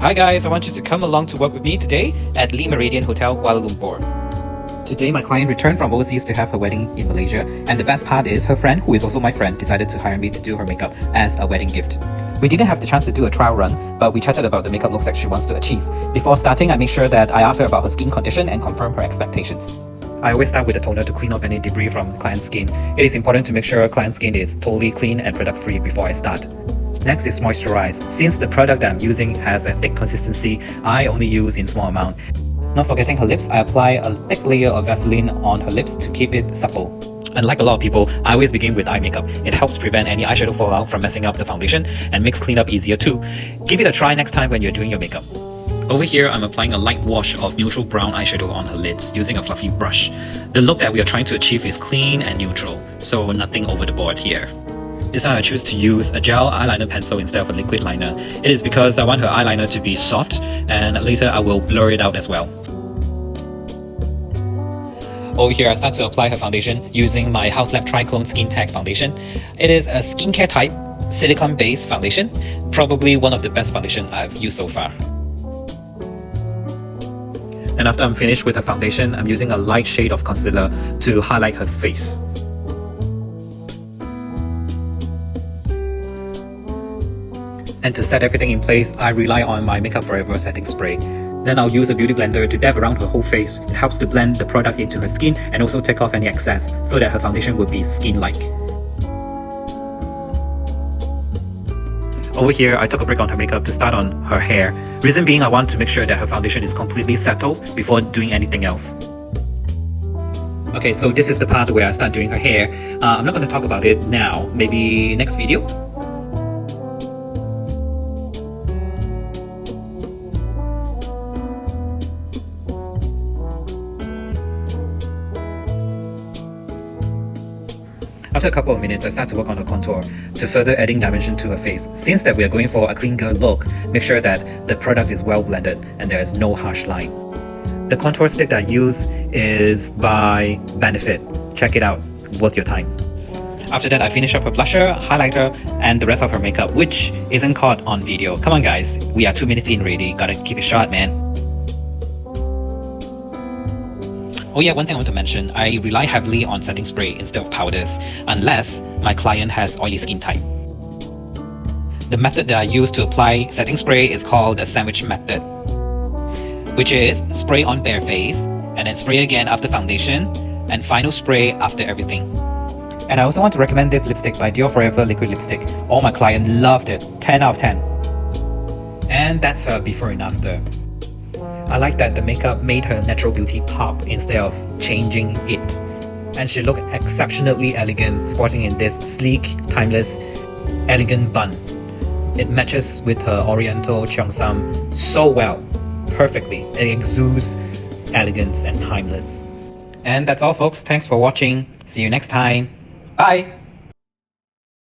Hi guys, I want you to come along to work with me today at Le Meridian Hotel, Kuala Lumpur. Today my client returned from overseas to have her wedding in Malaysia, and the best part is her friend, who is also my friend, decided to hire me to do her makeup as a wedding gift. We didn't have the chance to do a trial run, but we chatted about the makeup looks that she wants to achieve. Before starting, I make sure that I ask her about her skin condition and confirm her expectations. I always start with a toner to clean up any debris from client's skin. It is important to make sure client's skin is totally clean and product free before I start. Next is moisturize. Since the product that I'm using has a thick consistency, I only use in small amount. Not forgetting her lips, I apply a thick layer of Vaseline on her lips to keep it supple. Unlike a lot of people, I always begin with eye makeup. It helps prevent any eyeshadow fallout from messing up the foundation and makes cleanup easier too. Give it a try next time when you're doing your makeup. Over here, I'm applying a light wash of neutral brown eyeshadow on her lids using a fluffy brush. The look that we are trying to achieve is clean and neutral, so nothing over the board here. This time I choose to use a gel eyeliner pencil instead of a liquid liner. It is because I want her eyeliner to be soft, and later I will blur it out as well. Over here, I start to apply her foundation using my House Lab Triclone Skin Tech foundation. It is a skincare type, silicone-based foundation, probably one of the best foundation I've used so far. And after I'm finished with her foundation, I'm using a light shade of concealer to highlight her face. And to set everything in place, I rely on my Makeup Forever setting spray. Then I'll use a beauty blender to dab around her whole face. It helps to blend the product into her skin and also take off any excess so that her foundation will be skin-like. Over here, I took a break on her makeup to start on her hair. Reason being, I want to make sure that her foundation is completely settled before doing anything else. Okay, so this is the part where I start doing her hair. I'm not going to talk about it now, maybe next video. After a couple of minutes, I start to work on her contour to further adding dimension to her face. Since that we are going for a clean girl look, make sure that the product is well blended and there is no harsh line. The contour stick that I use is by Benefit. Check it out, worth your time. After that, I finish up her blusher, highlighter, and the rest of her makeup, which isn't caught on video. Come on guys, we are 2 minutes in already, gotta keep it short, man. Oh yeah, one thing I want to mention, I rely heavily on setting spray instead of powders, unless my client has oily skin type. The method that I use to apply setting spray is called the sandwich method, which is spray on bare face, and then spray again after foundation, and final spray after everything. And I also want to recommend this lipstick by Dior Forever Liquid Lipstick. All my client loved it, 10 out of 10. And that's her before and after. I like that the makeup made her natural beauty pop instead of changing it. And she looked exceptionally elegant, sporting in this sleek, timeless, elegant bun. It matches with her oriental cheongsam so well, perfectly. It exudes elegance and timeless. And that's all folks, thanks for watching. See you next time. Bye!